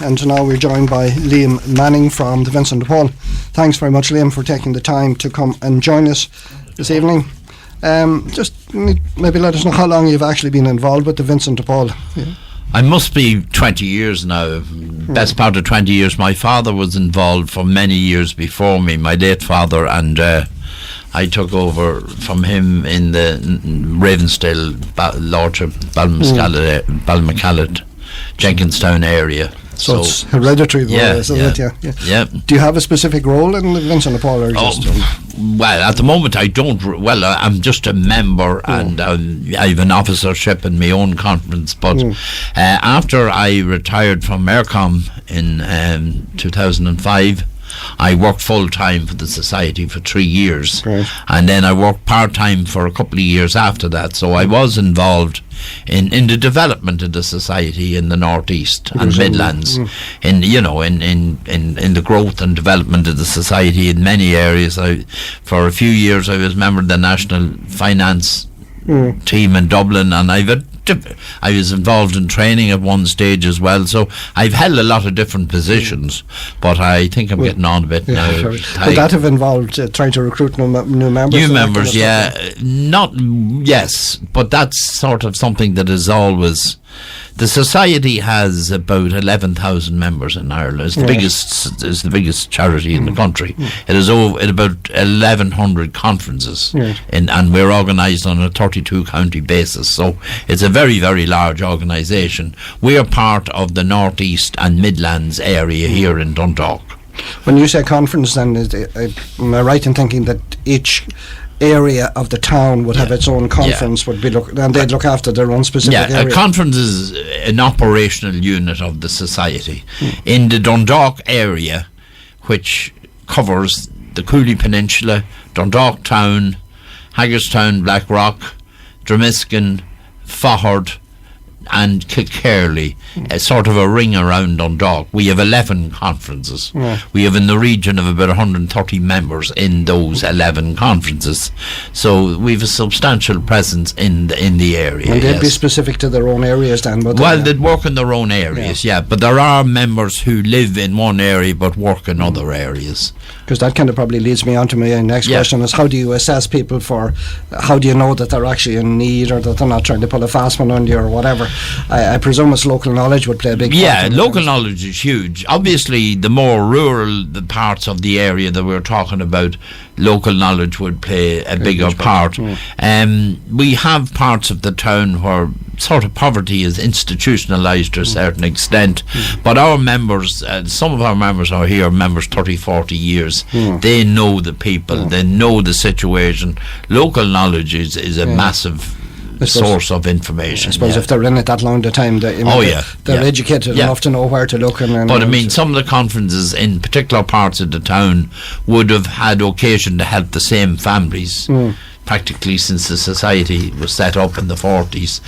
and now we're joined by Liam Manning from the Vincent de Paul. Thanks very much, Liam, for taking the time to come and join us this evening. Just maybe let us know how long you've actually been involved with the Vincent de Paul. Yeah. I must be 20 years now, best part of 20 years. My father was involved for many years before me, my late father, and I took over from him in the Ravensdale, Lordship, Balmacallet, Jenkinstown area. So it's hereditary, isn't it? Yeah. Do you have a specific role in the Vincent de Paul? Or well, at the moment I don't. Well, I'm just a member, and I have an officership in my own conference. But after I retired from Aircom in 2005, I worked full time for the society for 3 years, and then I worked part time for a couple of years after that. So I was involved in the development of the society in the northeast and Midlands, in the growth and development of the society in many areas. For a few years I was member of the national finance team in Dublin, and I was involved in training at one stage as well, so I've held a lot of different positions, but I think I'm getting on a bit now. Would that have involved trying to recruit new members? New members, yes, but that's sort of something that is always... The society has about 11,000 members in Ireland. It's the biggest charity in the country. It is about 1,100 conferences, and we're organised on a 32 county basis. So it's a very, very large organisation. We are part of the Northeast and Midlands area here in Dundalk. When you say conference, then am I right in thinking that each area of the town would have its own conference, and they'd look after their own specific area? A conference is an operational unit of the society. In the Dundalk area, which covers the Cooley Peninsula, Dundalk Town, Hagerstown, Blackrock, Dromiskin, Faughard and Kilkerley, sort of a ring around Dundalk. We have 11 conferences. We have in the region of about 130 members in those 11 conferences. So we have a substantial presence in the area. And they'd be specific to their own areas then? They'd work in their own areas, but there are members who live in one area but work in other areas. Because that kind of probably leads me on to my next question, is how do you assess people how do you know that they're actually in need, or that they're not trying to pull a fast one on you or whatever? I presume it's local knowledge would play a big part. Yeah, local knowledge is huge. Obviously, the more rural the parts of the area that we're talking about, local knowledge would play a bigger part. We have parts of the town where sort of poverty is institutionalised to a certain extent, but our members, some of our members are here members 30-40 years. They know the people, they know the situation. Local knowledge is a massive source of information. I suppose if they're in it that long the time, they're educated enough to know where to look. But I mean, some of the conferences in particular parts of the town would have had occasion to help the same families practically since the society was set up in the 40s.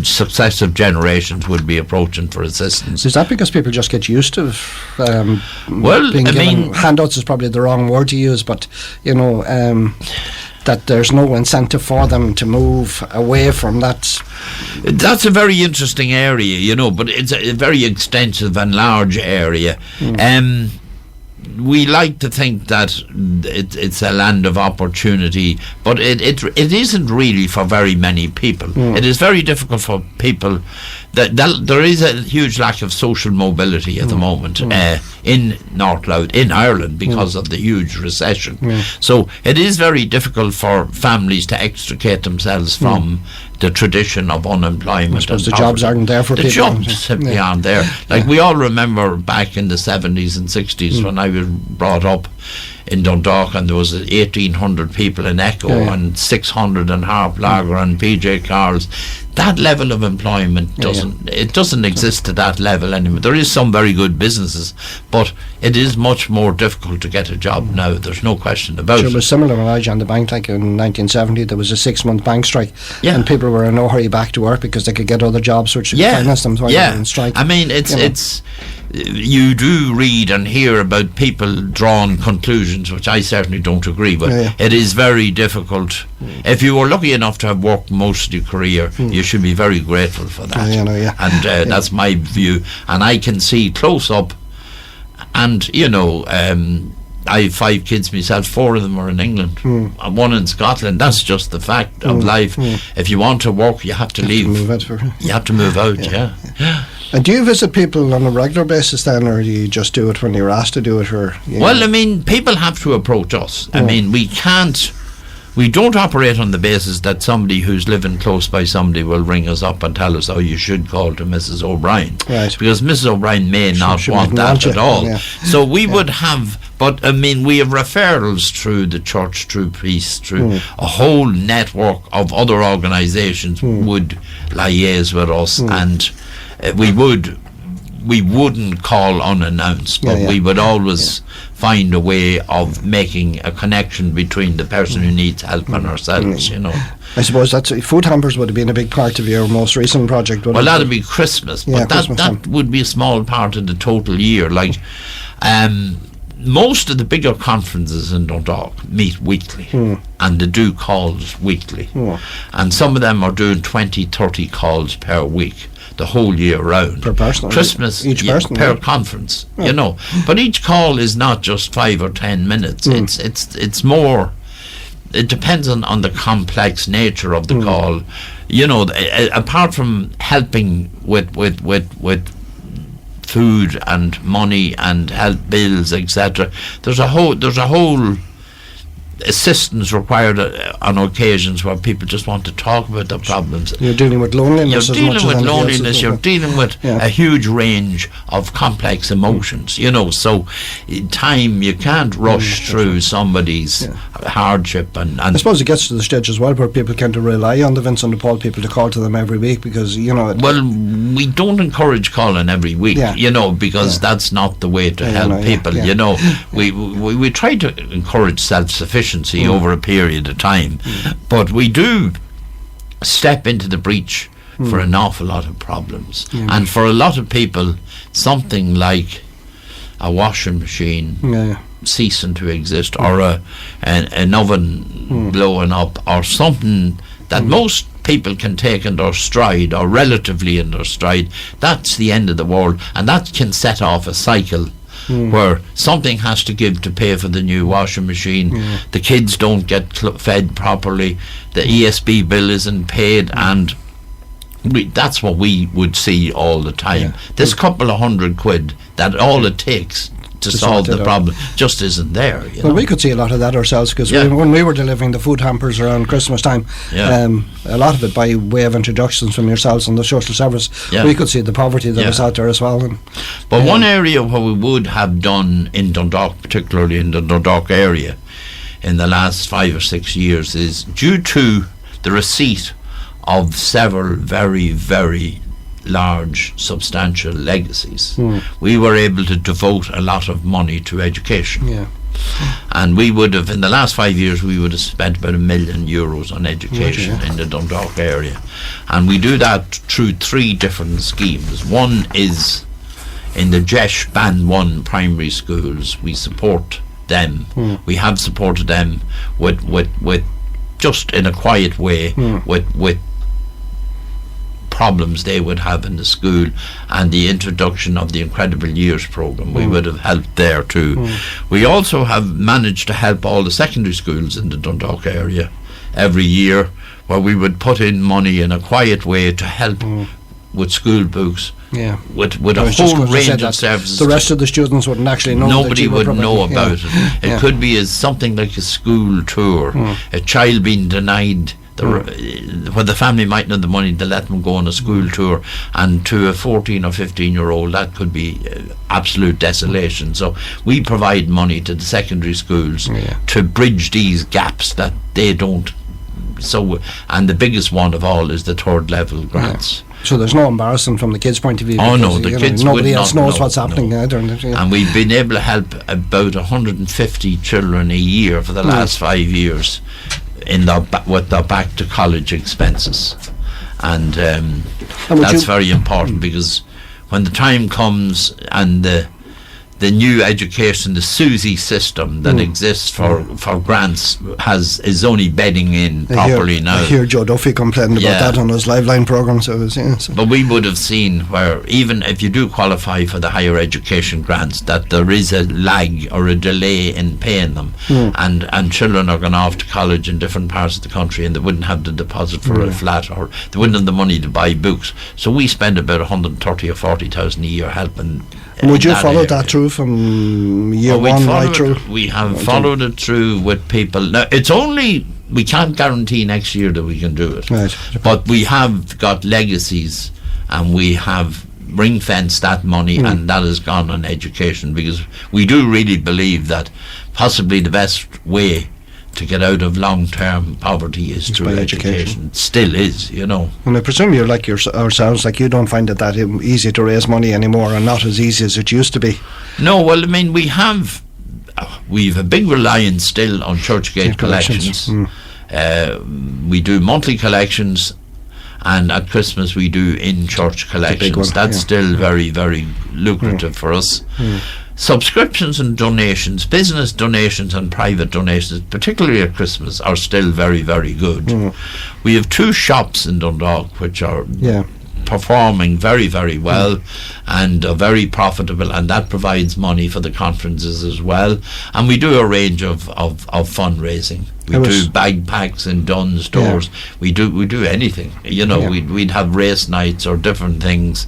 Successive generations would be approaching for assistance. Is that because people just get used to handouts is probably the wrong word to use, but that there's no incentive for them to move away from that? That's a very interesting area, but it's a very extensive and large area. We like to think that it's a land of opportunity, but it isn't really for very many people. It is very difficult for people. That there is a huge lack of social mobility at the moment in North Louth, in Ireland, because of the huge recession. So it is very difficult for families to extricate themselves from the tradition of unemployment. I suppose the jobs aren't there for people. The jobs simply aren't there. We all remember back in the 70s and 60s when I was brought up in Dundalk, and there was 1,800 people in Echo and 600 in Harp Lager and PJ Carl's. That level of employment doesn't exist at that level anymore. There is some very good businesses, but it is much more difficult to get a job now. There's no question about it. It was similar when I joined the bank, like in 1970. There was a 6-month bank strike, and people were in no hurry back to work because they could get other jobs which would finance them while they were in strike. I mean, it's you do read and hear about people drawing conclusions, which I certainly don't agree with. It is very difficult. If you were lucky enough to have worked most of your career, you should be very grateful for that. And that's my view. And I can see close up, and I have 5 kids myself. 4 of them are in England, and 1 in Scotland. That's just the fact of life. If you want to work, you have to leave. You have to move out. And do you visit people on a regular basis then, or do you just do it when you're asked to do it? Or well, I mean, people have to approach us. I mean, we don't operate on the basis that somebody who's living close by somebody will ring us up and tell us, oh, you should call to Mrs. O'Brien. Right. Because Mrs. O'Brien may not want that at all. So we would have, but I mean, we have referrals through the church, through priests, through a whole network of other organisations would liaise with us, and we wouldn't call unannounced, but we would always find a way of making a connection between the person who needs help and ourselves, I suppose that's food hampers would have been a big part of your most recent project. Well, that'd be Christmas, but that would be a small part of the total year. Like, most of the bigger conferences in Dundalk meet weekly, and they do calls weekly, and some of them are doing 20-30 calls per week, the whole year round. Per person? Christmas, each person? Per conference, But each call is not just 5 or 10 minutes. It's more. It depends on the complex nature of the call. Apart from helping with food and money and help bills, etc., there's a whole assistance required on occasions where people just want to talk about their problems. You're dealing with loneliness. You're dealing with a huge range of complex emotions, so in time you can't rush through somebody's hardship, and I suppose it gets to the stage as well where people can't rely on the Vincent de Paul people to call to them every week, because well, we don't encourage calling every week, because that's not the way to help people. We try to encourage self-sufficiency over a period of time, but we do step into the breach for an awful lot of problems, and for a lot of people something like a washing machine ceasing to exist, or an oven blowing up, or something that most people can take in their stride, or relatively in their stride, that's the end of the world, and that can set off a cycle where something has to give to pay for the new washing machine. The kids don't get fed properly, the ESB bill isn't paid, and that's what we would see all the time. This couple of £100 that all it takes to solve the problem just isn't there. Well, we could see a lot of that ourselves, because when we were delivering the food hampers around Christmas time, a lot of it by way of introductions from yourselves and the social service, we could see the poverty that was out there as well. But one area where we would have done in Dundalk, particularly in the Dundalk area, in the last 5 or 6 years, is due to the receipt of several very, very large, substantial legacies. We were able to devote a lot of money to education. And we would have, in the last 5 years, we would have spent about €1 million on education in the Dundalk area. And we do that through 3 different schemes. One is in the Jesh Band 1 primary schools. We support them. We have supported them with just in a quiet way, with problems they would have in the school, and the introduction of the Incredible Years programme. We would have helped there too. We also have managed to help all the secondary schools in the Dundalk area every year, where we would put in money in a quiet way to help with school books, with a whole range of services. The rest of the students wouldn't actually know. Nobody would know about it. It could be as something like a school tour, a child being denied where the family mightn't have the money to let them go on a school tour, and to a 14 or 15-year-old that could be absolute desolation. So we provide money to the secondary schools to bridge these gaps that they don't. So, and the biggest one of all is the 3rd level grants. So there's no embarrassment from the kids' point of view. Oh no, the kids nobody else knows what's no. happening either. And we've been able to help about 150 children a year for the last 5 years in with their back to college expenses, and that's very important, because when the time comes and the new education, the SUSI system that exists for grants is only bedding in properly now. I hear Joe Duffy complaining about that on his Liveline programme. But we would have seen where even if you do qualify for the higher education grants, that there is a lag or a delay in paying them, and children are going off to college in different parts of the country, and they wouldn't have the deposit for a flat, or they wouldn't have the money to buy books. So we spend about 130 or 40,000 a year helping. Would you follow that through from year one right through? We have followed it through with people. Now, it's only, we can't guarantee next year that we can do it. Right. But we have got legacies, and we have ring-fenced that money, and that has gone on education, because we do really believe that possibly the best way to get out of long-term poverty is through education. It still is, you know. And I presume you're like ourselves, like you don't find it that easy to raise money anymore, and not as easy as it used to be. No, well, I mean, we've a big reliance still on Churchgate collections. We do monthly collections, and at Christmas we do in-church collections. That's still very, very lucrative for us. Subscriptions and donations, business donations and private donations, particularly at Christmas, are still very, very good. We have 2 shops in Dundalk which are performing very, very well and are very profitable, and that provides money for the conferences as well. And we do a range of fundraising. We do bag packs in Dunn stores. We do anything. You know, we'd have race nights or different things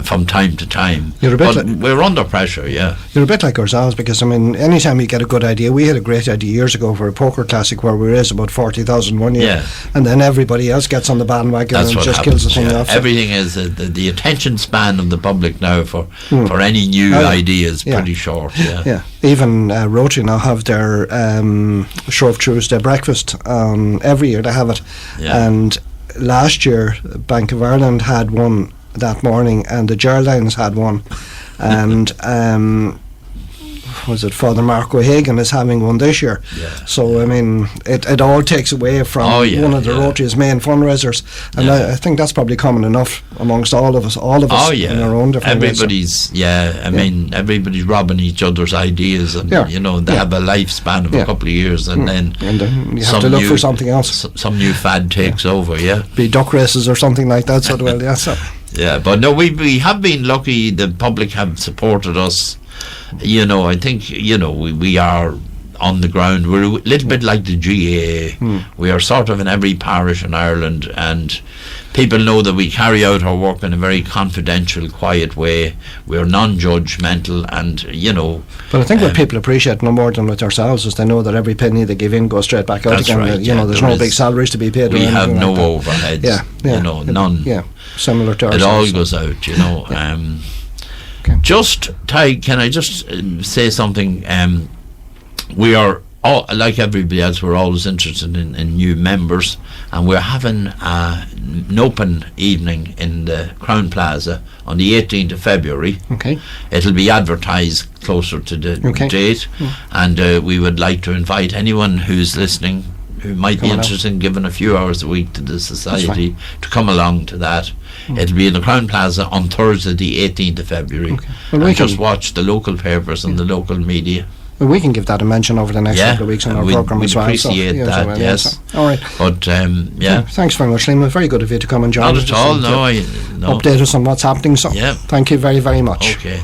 from time to time. But we're under pressure. You're a bit like ourselves, because I mean, anytime you get a good idea, we had a great idea years ago for a poker classic where we raised about 40,000 one year, and then everybody else gets on the bandwagon and just kills the thing off. Everything is the attention span of the public now for any new idea is pretty short. Even Rotary now have their Shrove Tuesday breakfast every year. They have it, and last year Bank of Ireland had one that morning, and the Geraldines had one, and was it Father Mark O'Hagan is having one this year. So I mean, it all takes away from one of the Rotary's main fundraisers, and I think that's probably common enough amongst all of us in our own different ways. I mean, everybody's robbing each other's ideas, and you know, they have a lifespan of a couple of years, and then you have to look for something else. Some new fad takes over. Be duck races or something like that. But no, we have been lucky. The public have supported us. You know, I think, you know, we are on the ground. We're a little bit like the GAA. We are sort of in every parish in Ireland, and people know that we carry out our work in a very confidential, quiet way. We're non-judgmental, and, you know... But I think what people appreciate no more than with ourselves is they know that every penny they give in goes straight back out again. Right, you know, there's no big salaries to be paid. We have no overheads. You know, none. Similar to ourselves. It all goes out, you know. Just, Tadhg, can I just say something? We are, like everybody else, we're always interested in new members, and we're having an open evening in the Crown Plaza on the 18th of February. It'll be advertised closer to the date, and we would like to invite anyone who's listening who might be interested in giving a few hours a week to the society to come along to that. It'll be in the Crown Plaza on Thursday the 18th of February. And just watch the local papers and the local media. Well, we can give that a mention over the next couple of weeks on our programme as well. We'd appreciate that, yes. All right. But, thanks very much, Liam. Very good of you to come and join us. Not at all, no. Update us on what's happening. So, thank you very, very much. Okay.